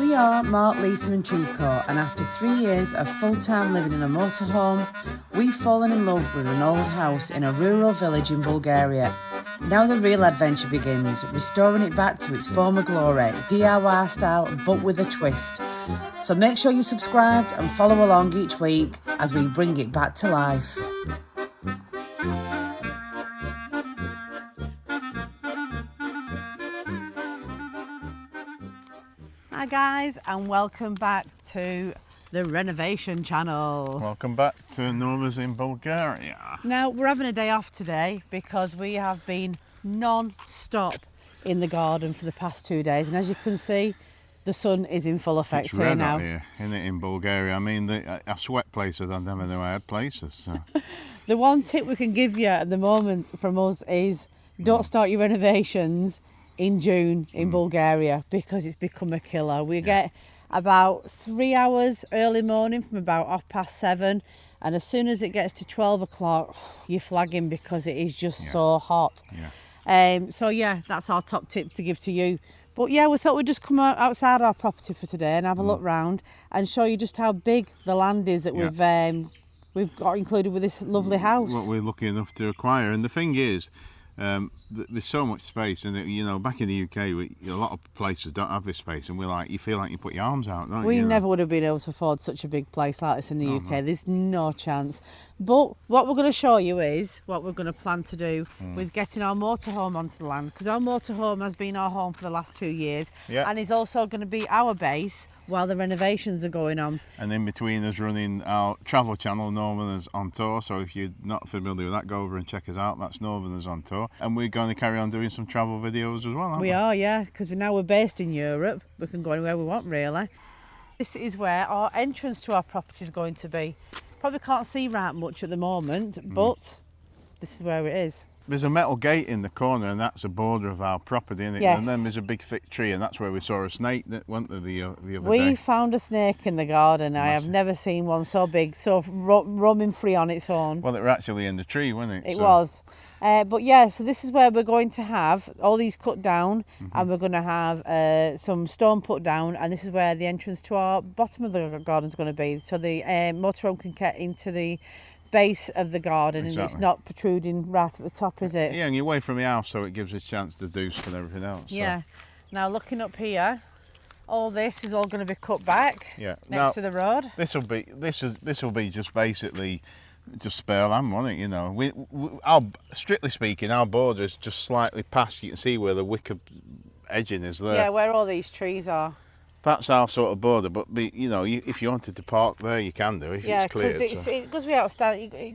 We are Mark, Lisa and Chicco, and after 3 years of full-time living in a motorhome, we've fallen in love with an old house in a rural village in Bulgaria. Now the real adventure begins, restoring it back to its former glory, DIY style but with a twist. So make sure you're subscribed and follow along each week as we bring it back to life. Hi guys, and welcome back to the renovation channel. Welcome back to Northerners in Bulgaria. Now we're having a day off today because we have been non-stop in the garden for the past 2 days, and as you can see, the sun is in full effect It's here red now. out here, isn't it, in Bulgaria? I mean, I've sweat places, I never knew I had places. So. The one tip we can give you at the moment from us is don't start your renovations in June in Bulgaria because it's become a killer. We get about 3 hours early morning from about 7:30, and as soon as it gets to 12 o'clock, you're flagging because it is just so hot. So yeah, that's our top tip to give to you. But yeah, we thought we'd just come outside our property for today and have a look round and show you just how big the land is that we've got included with this lovely house. What we're lucky enough to acquire. And the thing is, there's so much space, and you know, back in the UK, a lot of places don't have this space, and you feel like you put your arms out, don't you? We never would have been able to afford such a big place like this in the UK. There's no chance. But what we're going to show you is what we're going to plan to do with getting our motorhome onto the land, because our motorhome has been our home for the last 2 years, and is also going to be our base while the renovations are going on. And in between us running our travel channel, Northerners on Tour. So if you're not familiar with that, go over and check us out. That's Northerners on Tour. And we're going to carry on doing some travel videos as well, aren't we? We are, yeah, because now we're based in Europe. We can go anywhere we want, really. This is where our entrance to our property is going to be. Probably can't see right much at the moment, but this is where it is. There's a metal gate in the corner, and that's the border of our property, isn't it? Yes. And then there's a big thick tree, and that's where we saw a snake that went there the other day. We found a snake in the garden. Massive. I have never seen one so big, so roaming free on its own. Well, it was actually in the tree, wasn't it? It was. But yeah, so this is where we're going to have all these cut down, and we're going to have some stone put down, and this is where the entrance to our bottom of the garden is going to be. So the motorhome can get into the base of the garden, and it's not protruding right at the top, is it? Yeah, and you're away from the house, so it gives us a chance to do and everything else. Yeah. So. Now looking up here, all this is all going to be cut back next to the road. This will be just basically just spare land, won't it? You know, strictly speaking, our border is just slightly past. You can see where the wicker edging is there. Yeah, where all these trees are. That's our sort of border, but you know, if you wanted to park there, you can do if it's cleared. Yeah, because it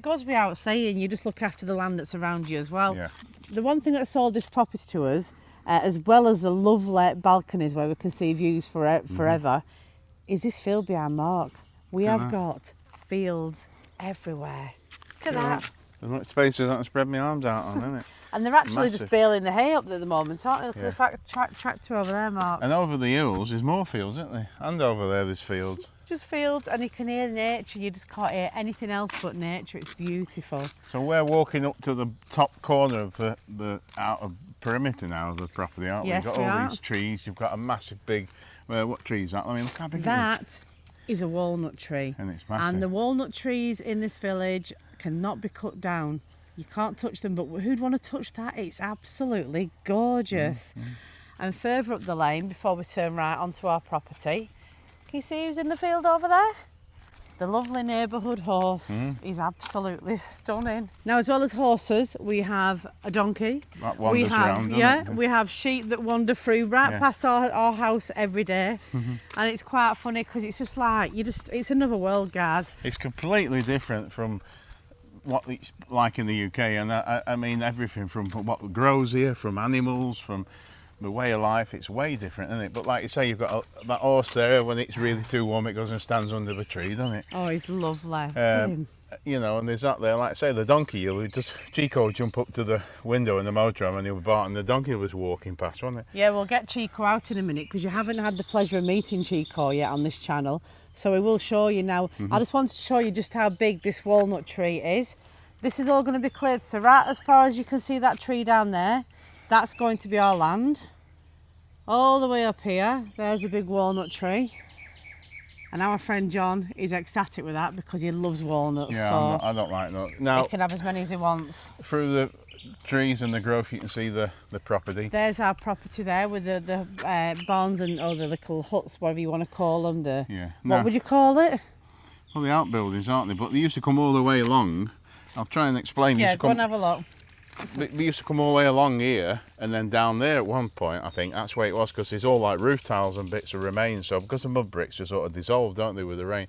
goes without saying, you just look after the land that's around you as well. Yeah. The one thing that sold this property to us, as well as the lovely balconies where we can see views forever, is this field behind Mark. We have got fields everywhere. Look at that. There's much space I can spread my arms out on, isn't it? And they're actually just baling the hay up at the moment, aren't they? Look at the tractor over there, Mark. And over the hills there's more fields, isn't there? And over there there's fields. Just fields, and you can hear nature. You just can't hear anything else but nature. It's beautiful. So we're walking up to the top corner of the outer perimeter now of the property, aren't we? Yes, You've got all these trees. You've got a massive big... what tree is that? I mean, look how big it is. That is a walnut tree. And it's massive. And the walnut trees in this village cannot be cut down. You can't touch them, but who'd want to touch that? It's absolutely gorgeous. And further up the lane, before we turn right onto our property, can you see who's in the field over there? The lovely neighbourhood horse is absolutely stunning. Now, as well as horses, we have a donkey. That wanders around, we have sheep that wander through past our house every day. And it's quite funny because it's just like, it's another world, guys. It's completely different from what it's like in the UK, and I mean everything from what grows here, from animals, from the way of life. It's way different, isn't it? But like you say, you've got that horse there. When it's really too warm, it goes and stands under the tree, doesn't it? Oh, he's lovely. You know, and there's that there. Like I say, the donkey, Chicco would jump up to the window in the motorhome and he'll bark, and the donkey was walking past, wasn't it? Yeah, we'll get Chicco out in a minute because you haven't had the pleasure of meeting Chicco yet on this channel. So we will show you now. I just wanted to show you just how big this walnut tree is. This is all going to be cleared. So right as far as you can see that tree down there, that's going to be our land. all the way up here. There's a big walnut tree. And our friend John is ecstatic with that because he loves walnuts. Yeah, so I don't like that. Now, he can have as many as he wants. through the trees and the growth, you can see the property. There's our property there with the barns and the little huts, whatever you want to call them. Yeah. What would you call it? Well, the outbuildings, aren't they? But they used to come all the way along. I'll try and explain. Yeah, go and have a look. We used to come all the way along here and then down there at one point, I think that's where it was, because there's all like roof tiles and bits of remains. So because the mud bricks are sort of dissolved, don't they, with the rain?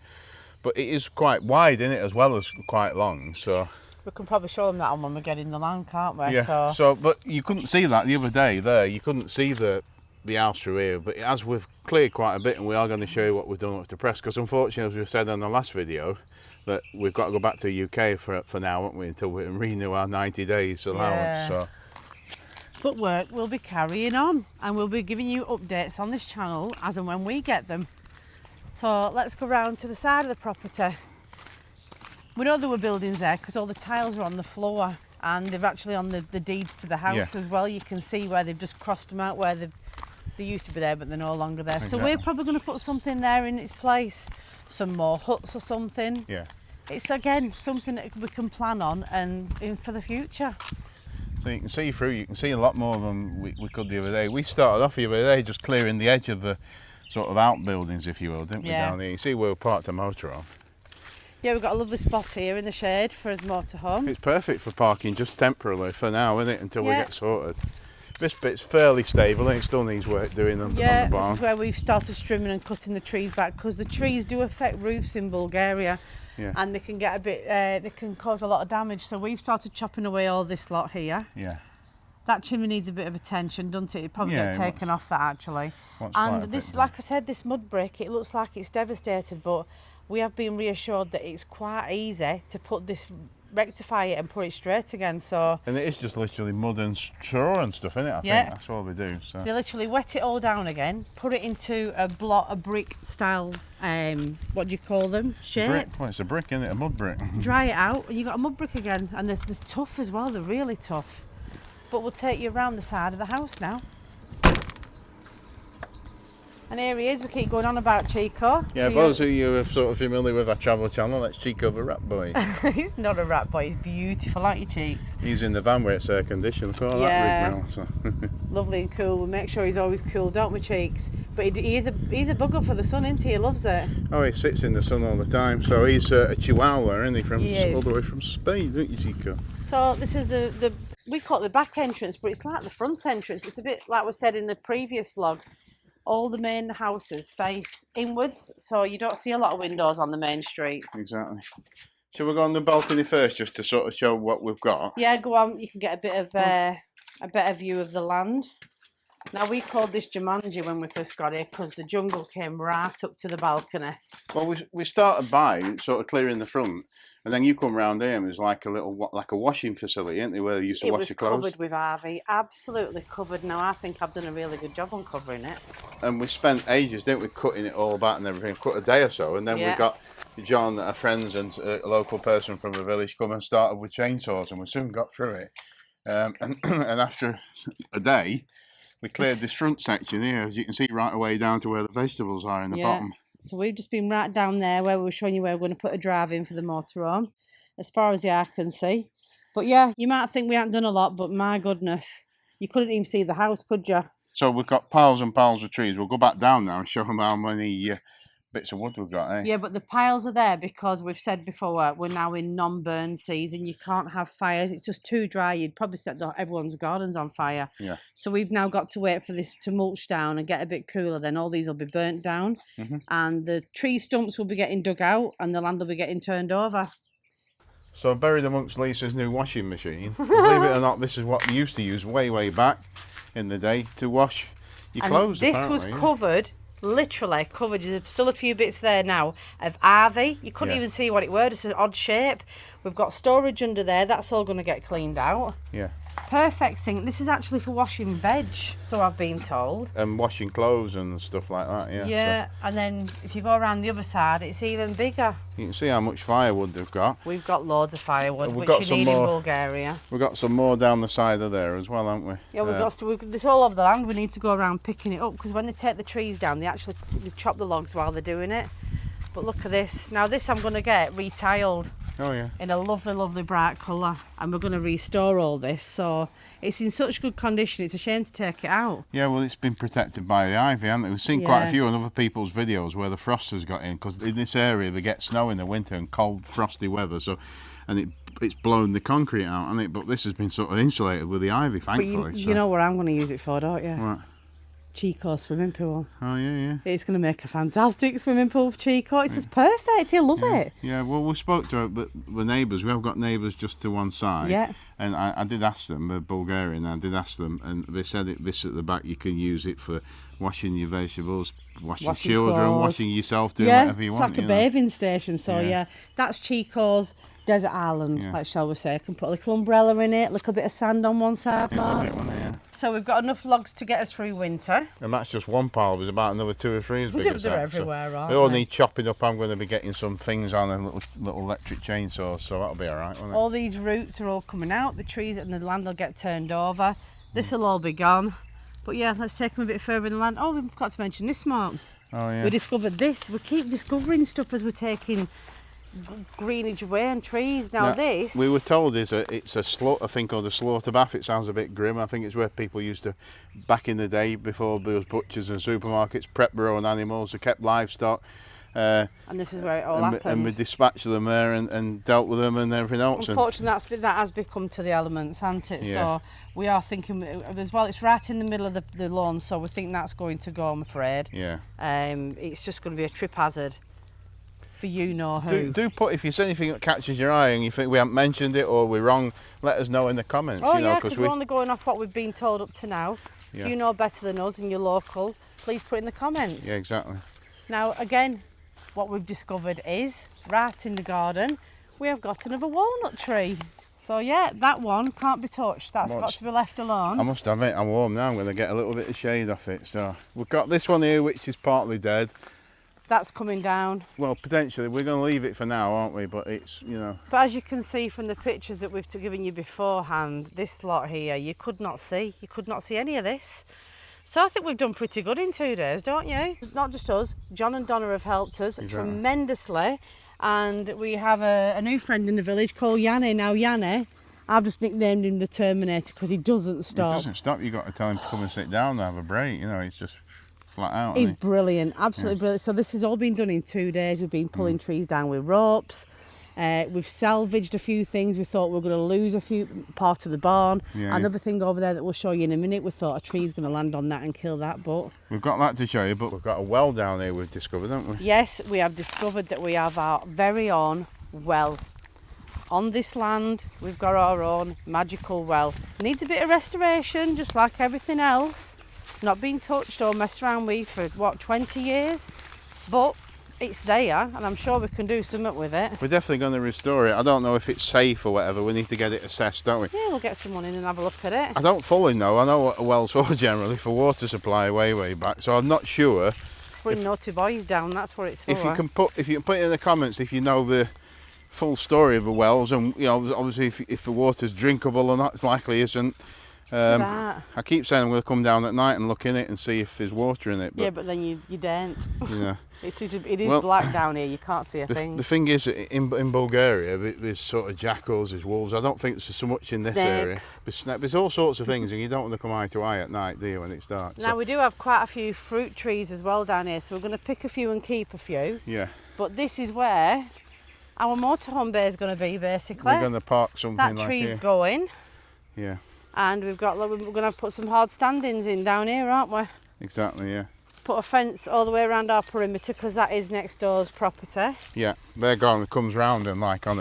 But it is quite wide, isn't it, as well as quite long. So we can probably show them that on when we get in the land, can't we? yeah. So but you couldn't see that the other day there. You couldn't see the house through here. But as we've cleared quite a bit, and we are going to show you what we've done with the press, because unfortunately, as we said on the last video, that we've got to go back to the UK for now, haven't we, until we can renew our 90 days allowance. Yeah. So. But work will be carrying on, and we'll be giving you updates on this channel as and when we get them. So let's go round to the side of the property. We know there were buildings there because all the tiles are on the floor, and they're actually on the deeds to the house as well. You can see where they've just crossed them out, where they used to be there but they're no longer there. Exactly. So we're probably going to put something there in its place, some more huts or something. Yeah. It's again something that we can plan on and for the future. So you can see through, you can see a lot more than we could the other day. We started off the other day just clearing the edge of the sort of outbuildings, if you will, didn't we, down there? You see where we parked the motorhome. Yeah, we've got a lovely spot here in the shade for his motorhome. It's perfect for parking just temporarily for now, isn't it, until we get sorted. This bit's fairly stable and it still needs work doing on the barn. This is where we've started trimming and cutting the trees back, because the trees do affect roofs in Bulgaria. Yeah. And they can get a bit, they can cause a lot of damage. So we've started chopping away all this lot here. Yeah. That chimney needs a bit of attention, doesn't it? It probably get taken off that actually. And this, like I said, this mud brick, it looks like it's devastated, but we have been reassured that it's quite easy to put this, rectify it and put it straight again. So. And it is just literally mud and straw and stuff, isn't it? I think that's all we do. So. They literally wet it all down again, put it into a brick style, what do you call them? Shape. Brick. Well, it's a brick, isn't it? A mud brick. Dry it out, and you got a mud brick again, and they're tough as well. They're really tough. But we'll take you around the side of the house now. And here he is. We keep going on about Chicco. Yeah, for those of you who are sort of familiar with our travel channel, that's Chicco the rat boy. He's not a rat boy. He's beautiful, aren't you, Cheeks? He's in the van where it's air conditioned. Look at all that rig now. So. Lovely and cool. We make sure he's always cool, don't we, Cheeks? But he's a bugger for the sun, isn't he? He loves it. Oh, he sits in the sun all the time. So he's a Chihuahua, isn't he? All the way from Spain, don't you, Chicco? So this is the we call it the back entrance, but it's like the front entrance. It's a bit like we said in the previous vlog. All the main houses face inwards, so you don't see a lot of windows on the main street. Exactly. Shall we go on the balcony first, just to sort of show what we've got? Yeah, go on. You can get a better view of the land. Now, we called this Jumanji when we first got here because the jungle came right up to the balcony. Well, we started by sort of clearing the front, and then you come round here and there's like a washing facility, isn't there, where they used to wash the clothes? It was covered with RV, absolutely covered. Now, I think I've done a really good job on covering it. And we spent ages, didn't we, cutting it all back and everything, cut a day or so, and then we got John, our friends, and a local person from the village come and started with chainsaws, and we soon got through it. And after a day, we cleared this front section here, as you can see, right away down to where the vegetables are in the bottom. So we've just been right down there where we were showing you where we're going to put a drive in for the motorhome, as far as the eye can see. But yeah, you might think we haven't done a lot, but my goodness, you couldn't even see the house, could you? So we've got piles and piles of trees. We'll go back down now and show them how many bits of wood we've got, eh? Yeah, but the piles are there because we've said before, we're now in non-burn season. You can't have fires. It's just too dry. You'd probably set everyone's gardens on fire. Yeah. So we've now got to wait for this to mulch down and get a bit cooler. Then all these will be burnt down. Mm-hmm. And the tree stumps will be getting dug out and the land will be getting turned over. So buried amongst Lisa's new washing machine. Believe it or not, this is what we used to use way back in the day to wash your clothes, this was covered... Literally covered. There's still a few bits there now of RV. You couldn't even see what it were. It's an odd shape. We've got storage under there. That's all going to get cleaned out. Yeah. Perfect sink. This is actually for washing veg, so I've been told. And washing clothes and stuff like that, yeah. Yeah, and then if you go around the other side, it's even bigger. You can see how much firewood they've got. We've got loads of firewood, We've which got you some need more. in Bulgaria. We've got some more down the side of there as well, haven't we? Yeah, we've got to, it's all over the land. We need to go around picking it up, because when they take the trees down, they chop the logs while they're doing it. But look at this. Now this I'm going to get retiled. Oh yeah. In a lovely, lovely bright colour, and we're going to restore all this, so it's in such good condition, it's a shame to take it out. Yeah, well, it's been protected by the ivy, hasn't it? We've seen quite a few on other people's videos where the frost has got in, because in this area they get snow in the winter and cold, frosty weather, so it's blown the concrete out, hasn't it? But this has been sort of insulated with the ivy, thankfully. But you know what I'm going to use it for, don't you? Right. Chicco swimming pool. Oh yeah. It's going to make a fantastic swimming pool for Chicco. It's just perfect. He'll love it. Yeah, well, we spoke to the neighbours. We have got neighbours just to one side. Yeah. And I did ask them, the Bulgarian, I did ask them, and they said this at the back, you can use it for washing your vegetables, washing children, clothes. washing yourself, doing whatever you want. It's like a bathing station. So yeah, that's Chicco's desert island, like shall we say. I can put a little umbrella in it, a little bit of sand on one side. So we've got enough logs to get us through winter. And that's just one pile. There's about another 2 or 3 as big as that. They're everywhere, aren't they all need chopping up. I'm going to be getting some things on and little electric chainsaws, so that'll be all right, won't it? All these roots are all coming out. The trees and the land will get turned over. This will all be gone. But yeah, let's take them a bit further in the land. Oh, we've got to mention this, Mark. Oh yeah. We discovered this. We keep discovering stuff as we're taking greenage away and trees. Now this... We were told it's a thing called a slaughter bath. It sounds a bit grim. I think it's where people used to, back in the day, before there was butchers and supermarkets, prep their own animals, they kept livestock. And this is where it all happened. And we dispatched them there and dealt with them and everything else. Unfortunately, that has become to the elements, hasn't it? Yeah. So we are thinking as well, it's right in the middle of the lawn, so we think that's going to go, I'm afraid. Yeah. It's just going to be a trip hazard for you know who. Do put, if you see anything that catches your eye and you think we haven't mentioned it or we're wrong, let us know in the comments. Oh yeah, because we're only going off what we've been told up to now. Yeah. If you know better than us and you're local, please put in the comments. Yeah, exactly. Now again, what we've discovered is, right in the garden, we have got another walnut tree. So yeah, that one can't be touched. That's got to be left alone. I must admit, I'm warm now. I'm going to get a little bit of shade off it. So we've got this one here, which is partly dead. That's coming down. Well, potentially. We're going to leave it for now, aren't we? But it's, you know. But as you can see from the pictures that we've given you beforehand, this lot here, you could not see. You could not see any of this. So I think we've done pretty good in 2 days, don't you? Not just us. John and Donna have helped us tremendously. And we have a new friend in the village called Yanni. Now Yanni, I've just nicknamed him the Terminator because he doesn't stop. He doesn't stop. You've got to tell him to come and sit down and have a break. You know, he's just flat out. He's brilliant, absolutely brilliant. So this has all been done in 2 days. We've been pulling trees down with ropes. We've salvaged a few things. We thought we were going to lose a few part of the barn. Yeah, Another thing over there that we'll show you in a minute. We thought a tree's going to land on that and kill that, but we've got that to show you. But we've got a well down here. We've discovered, haven't we? yes, we have discovered that we have our very own well. On this land, we've got our own magical well. Needs a bit of restoration, just like everything else. Not been touched or messed around with for, what, 20 years? But it's there, and I'm sure we can do something with it. We're definitely going to restore it. I don't know if it's safe or whatever. We need to get it assessed, don't we? Yeah, we'll get someone in and have a look at it. I don't fully know. I know what a well's for generally, for water supply way back. So I'm not sure. Putting naughty boys down, that's what it's for. If you can put it in the comments if you know the full story of the wells, and you know, obviously if the water's drinkable or not, it's likely isn't. I keep saying I'm going to come down at night and look in it and see if there's water in it. But, yeah, but then you daren't. Yeah. It is black down here. You can't see a thing. The thing is, in Bulgaria, there's sort of jackals, there's wolves. I don't think there's so much in this area. There's all sorts of things, and you don't want to come eye to eye at night, do you, when it's dark? Now, we do have quite a few fruit trees as well down here, so we're going to pick a few and keep a few. Yeah. But this is where our motorhome bay is going to be, basically. We're going to park something like that tree's here. going. Yeah. And we're going to put some hard standings in down here, aren't we? Exactly, yeah. Put a fence all the way around our perimeter because that is next door's property. Yeah, their garden comes round and like on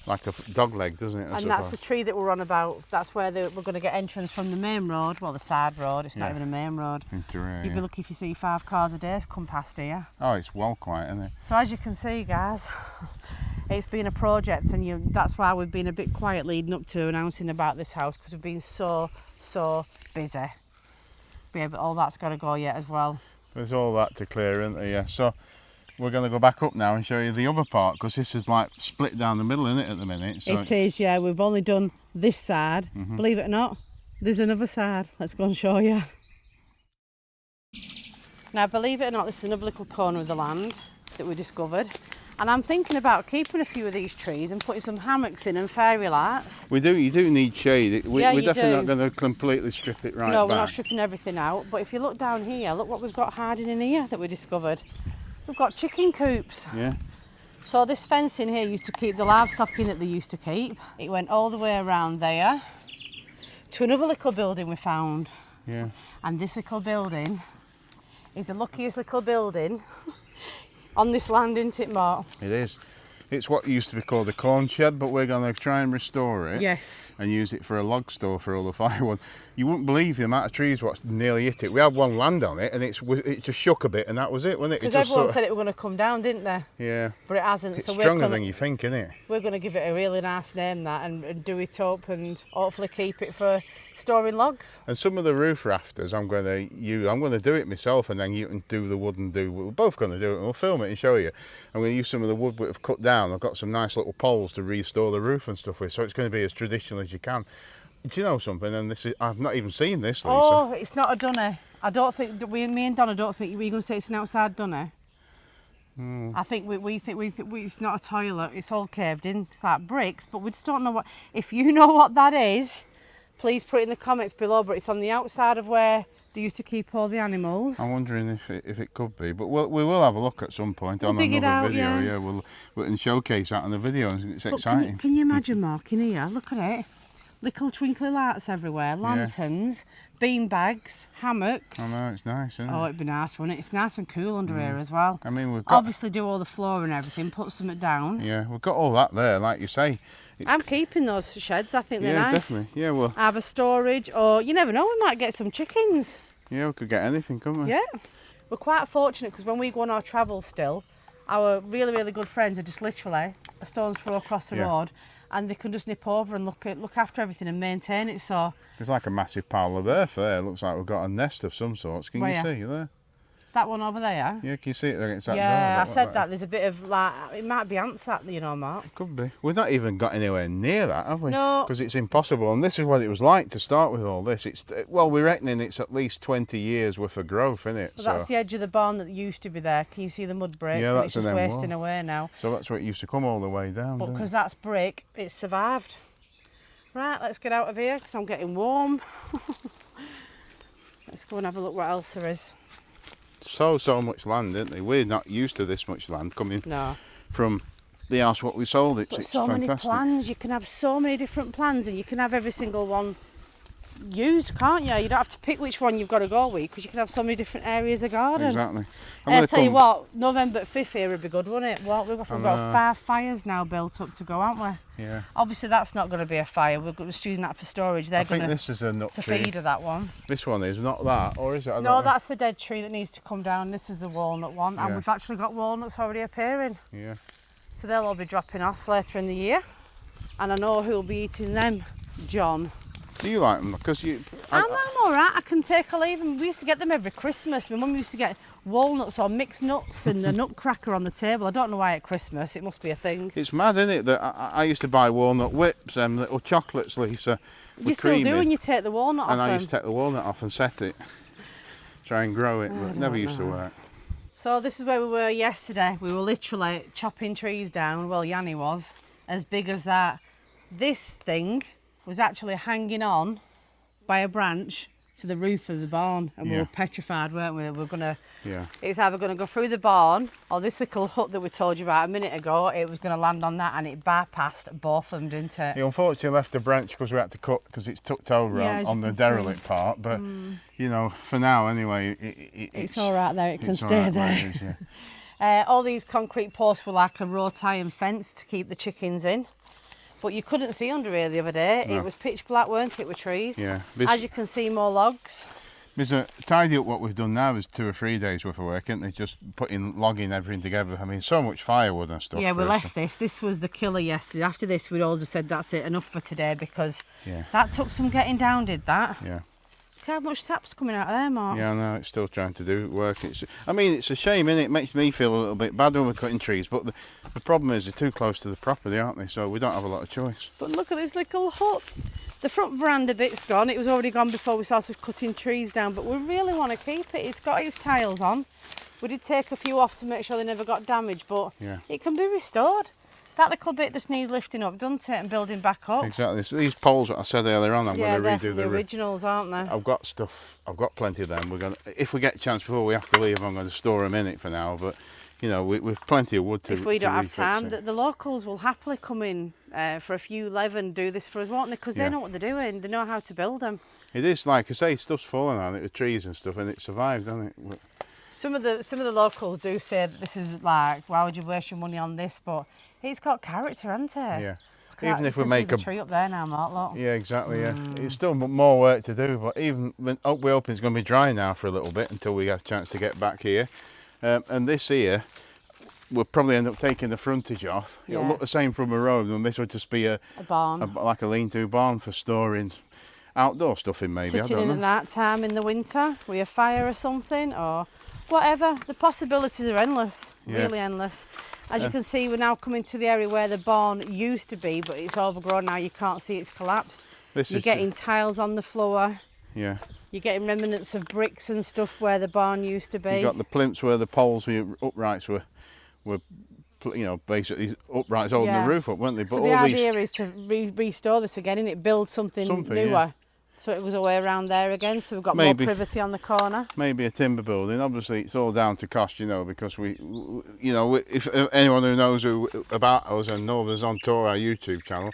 like a dog leg, doesn't it? And that's the tree that we're on about. That's where we're going to get entrance from the main road. Well, the side road. It's not even a main road. You'd be lucky if you see 5 cars a day come past here. Oh, it's well quiet, isn't it? So as you can see, guys, it's been a project, and that's why we've been a bit quiet leading up to announcing about this house, because we've been so busy. But yeah, but all that's got to go yet as well. There's all that to clear, isn't there? Yeah. So we're going to go back up now and show you the other part, because this is like split down the middle, isn't it, at the minute? So it is, yeah. We've only done this side. Believe it or not, there's another side. Let's go and show you. Now, believe it or not, this is another little corner of the land that we discovered. And I'm thinking about keeping a few of these trees and putting some hammocks in and fairy lights. you do need shade. We're definitely do. not going to completely strip it right No, back. we're not stripping everything out. But if you look down here, look what we've got hiding in here that we discovered. We've got chicken coops. Yeah. So this fence in here used to keep the livestock in that they used to keep. It went all the way around there to another little building we found. Yeah. And this little building is the luckiest little building on this land, isn't it, Mark? It is. It's what used to be called a corn shed, but we're going to try and restore it. Yes. And use it for a log store for all the firewood. You wouldn't believe the amount of trees what nearly hit it. We had one land on it, and it just shook a bit, and that was it, wasn't it? Because everyone said it was going to come down, didn't they? Yeah. But it hasn't. It's so stronger than you think, isn't it? We're going to give it a really nice name, that, and do it up and hopefully keep it for storing logs. And some of the roof rafters I'm going to do it myself, and then you can do the wood we're both going to do it, and we'll film it and show you. I'm going to use some of the wood we've cut down. I've got some nice little poles to restore the roof and stuff with, so it's going to be as traditional as you can. Do you know something? And I've not even seen this, Lisa. Oh, it's not a dunny. I don't think, me and Donna don't think, were you going to say it's an outside dunny? I think we think it's not a toilet, it's all caved in, it's like bricks, but we just don't know what. If you know what that is, please put it in the comments below, but it's on the outside of where they used to keep all the animals. I'm wondering if it could be, but we will have a look at some point on another video. Yeah, we can showcase that on the video. It's exciting. Can you imagine, Mark, in here? Look at it. Little twinkly lights everywhere, lanterns, bean bags, hammocks. I know, it's nice, isn't it? Oh, it'd be nice, wouldn't it? It's nice and cool under here as well. I mean, we've got... Obviously do all the floor and everything, put something down. Yeah, we've got all that there, like you say. I'm keeping those sheds, I think they're nice. Yeah, definitely. Yeah, well... Have a storage, or you never know, we might get some chickens. Yeah, we could get anything, couldn't we? Yeah. We're quite fortunate because when we go on our travels still, our really, really good friends are just literally a stone's throw across the road, and they can just nip over and look after everything and maintain it. So it's like a massive pile of earth there. It looks like we've got a nest of some sorts. Can you see there? That one over there? Yeah, can you see it there against that door? Yeah, I said that. There's a bit of like, it might be ants that, you know, Mark. It could be. We've not even got anywhere near that, have we? No. Because it's impossible. And this is what it was like to start with all this. We're reckoning it's at least 20 years worth of growth, isn't it? Well, that's the edge of the barn that used to be there. Can you see the mud brick? Yeah, that's it's just wasting away now. So that's where it used to come all the way down. But because that's brick, it's survived. Right, let's get out of here because I'm getting warm. Let's go and have a look what else there is. So much land, isn't they? We're not used to this much land coming from the house what we sold. It's so fantastic. Many plans. You can have so many different plans, and you can have every single one used, can't you? You don't have to pick which one you've got to go with because you can have so many different areas of garden. Exactly. I'll tell you what, November 5th here would be good, wouldn't it? Well, we've got 5 fires now built up to go, haven't we? Yeah. Obviously, that's not going to be a fire. We're just using that for storage. I think this is a nut tree. Feed of that one. This one is not that, or is it? No, that's the dead tree that needs to come down. This is the walnut one, and we've actually got walnuts already appearing. Yeah. So they'll all be dropping off later in the year, and I know who'll be eating them, John. Do you like them? Because I'm all right. I can take or leave them. We used to get them every Christmas. My mum used to get walnuts or mixed nuts and a nutcracker on the table. I don't know why at Christmas. It must be a thing. It's mad, isn't it? That I used to buy walnut whips and little chocolates, Lisa. You still do when you take the walnut off and them. I used to take the walnut off and set it, try and grow it, but it never used to work. So this is where we were yesterday. We were literally chopping trees down. Well, Yanni was as big as that. This thing was actually hanging on by a branch to the roof of the barn, and we were petrified, weren't we? We're gonna. Yeah. It's either going to go through the barn or this little hut that we told you about a minute ago. It was going to land on that, and it bypassed both of them, didn't it? He unfortunately left the branch because we had to cut because it's tucked over on the derelict part. But you know, for now anyway, it's all right there. It can stay there. All these concrete posts were like a wrought iron fence to keep the chickens in. But you couldn't see under here the other day. No. It was pitch black, weren't it, with trees? Yeah. As you can see, more logs. There's a tidy up. What we've done now is 2 or 3 days worth of work, isn't it? Just logging everything together. I mean, so much firewood and stuff. Yeah, we for us. left this. This was the killer yesterday. After this, we'd all just said that's it, enough for today, because that took some getting down, did that? Yeah. Look how much sap's coming out of there, Mark. Yeah, I know, it's still trying to do work. I mean, it's a shame, innit? It makes me feel a little bit bad when we're cutting trees, but the problem is they're too close to the property, aren't they? So we don't have a lot of choice. But look at this little hut. The front veranda bit's gone. It was already gone before we started cutting trees down, but we really want to keep it. It's got its tiles on. We did take a few off to make sure they never got damaged, but it can be restored. That little bit just needs lifting up, doesn't it, and building back up. Exactly. So these poles that I said earlier on, I'm going to redo they're the originals, aren't they? I've got stuff. I've got plenty of them. We're going to, if we get a chance before we have to leave, I'm going to store them in it for now. But you know, we've plenty of wood to. If we don't have refix time, it. the locals will happily come in for a few lev and do this for us, won't they? Because they know what they're doing. They know how to build them. It is, like I say, stuff's fallen on it with trees and stuff, and it survived, hasn't it? Some of the locals do say that this is like, why would you waste your money on this? But it's got character, hasn't it? Yeah. Even if we make a tree up there now, Mark, look. Yeah, exactly. Yeah, it's still more work to do, but even when we're hoping it's going to be dry now for a little bit until we have a chance to get back here. And this here, we'll probably end up taking the frontage off. It'll look the same from a road, and this would just be a barn, like a lean-to barn for storing outdoor stuff in, maybe. Sitting I don't in know. at night time in the winter with a fire or something, or whatever. The possibilities are endless, really endless. As you can see, we're now coming to the area where the barn used to be, but it's overgrown now. You can't see it's collapsed. You're getting tiles on the floor. Yeah. You're getting remnants of bricks and stuff where the barn used to be. You've got the plinths where the poles, uprights were, you know, basically uprights holding the roof up, weren't they? But so the idea is to restore this again, and it build something newer. Yeah. So it was away around there again, so we've got more privacy on the corner. Maybe a timber building. Obviously, it's all down to cost, you know, because if anyone who knows about us and Northerners on Tour, our YouTube channel,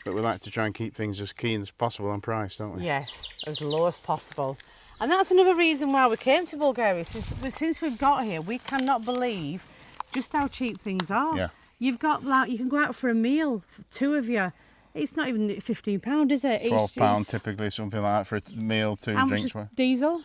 but we like to try and keep things as keen as possible on price, don't we? Yes, as low as possible. And that's another reason why we came to Bulgaria. Since we've got here, we cannot believe just how cheap things are. Yeah. You've got, like, you can go out for a meal, 2 of you. It's not even £15, is it? £12 typically, something like that for a meal, 2 how drinks. Much is diesel?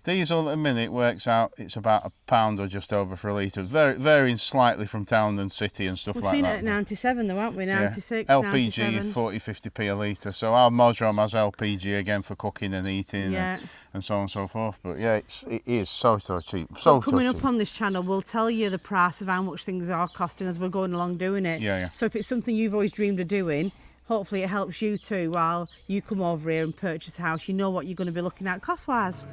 Diesel at the minute works out, it's about £1 or just over for a litre. Varying slightly from town and city and stuff like that. We've seen it at 97 though, haven't we? 96, LPG 97. 40-50p a litre. So our motorhome has LPG again for cooking and eating and so on and so forth. But yeah, it is so cheap. Coming up on this channel, we'll tell you the price of how much things are costing as we're going along doing it. Yeah. So if it's something you've always dreamed of doing, hopefully it helps you too while you come over here and purchase a house. You know what you're going to be looking at cost-wise.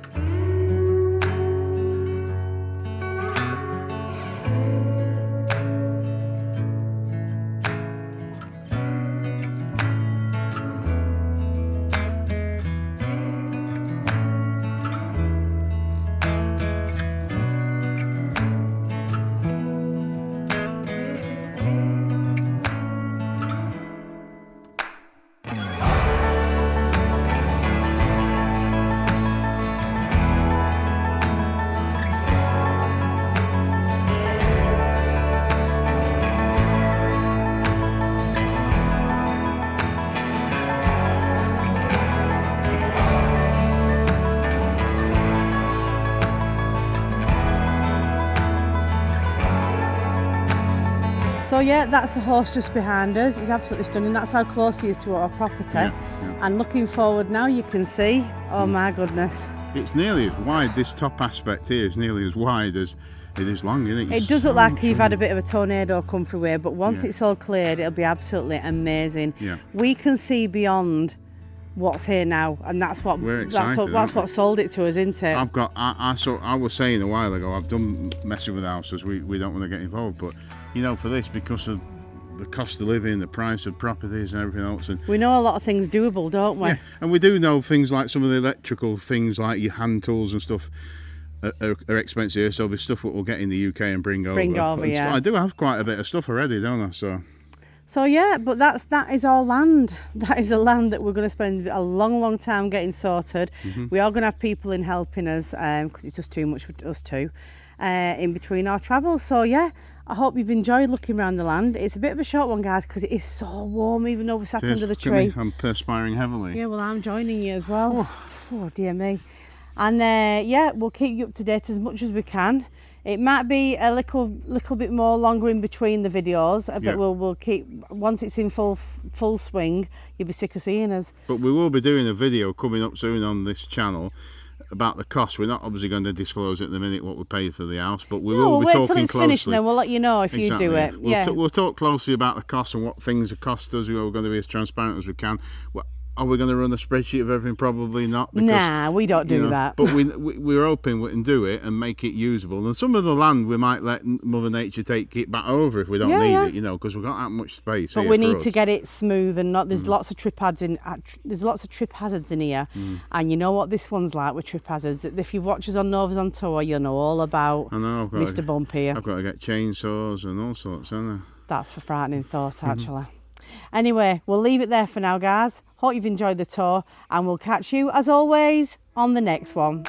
So yeah, that's the horse just behind us. It's absolutely stunning. That's how close he is to our property. And looking forward now, you can see, oh my goodness. It's nearly as wide, this top aspect here is nearly as wide as it is long, isn't it? It does look like you've had a bit of a tornado come through here, but once it's all cleared, it'll be absolutely amazing. Yeah. We can see beyond what's here now, and that's what that's what sold it to us, isn't it? I was saying a while ago, I've done messing with houses, we don't want to get involved, but you know, for this, because of the cost of living, the price of properties and everything else, and we know a lot of things doable, don't we? Yeah, and we do know things like some of the electrical things, like your hand tools and stuff, are expensive here. So there's stuff that we'll get in the UK and bring over. I do have quite a bit of stuff already, don't I? So yeah, but that is our land. That is a land that we're going to spend a long time getting sorted. We are going to have people in helping us because it's just too much for us two in between our travels. So yeah, I hope you've enjoyed looking around the land. It's a bit of a short one, guys, because it is so warm, even though we're sat under the tree. I'm perspiring heavily. Yeah, well, I'm joining you as well. Oh dear me. And yeah, we'll keep you up to date as much as we can. It might be a little bit more longer in between the videos, but we'll keep, once it's in full swing, you'll be sick of seeing us. But we will be doing a video coming up soon on this channel about the cost. We're not obviously going to disclose at the minute what we paid for the house, but we will be talking closely. Wait till it's finished, and then we'll let you know if you do it. We'll talk closely about the cost and what things have cost us. We're going to be as transparent as we can. Are we going to run a spreadsheet of everything? Probably not. Because, nah, we don't do that. But we're hoping we can do it and make it usable. And some of the land we might let Mother Nature take it back over if we don't need it, because we've got that much space. But we need to get it smooth and not. There's lots of trip hazards in. There's lots of trip hazards in here, and you know what this one's like with trip hazards. If you've watched us on Novas on Tour, you'll know all about Mr. Bump here. I've got to get chainsaws and all sorts, haven't I? That's for frightening thought, actually. Anyway, we'll leave it there for now, guys. Hope you've enjoyed the tour, and we'll catch you, as always, on the next one.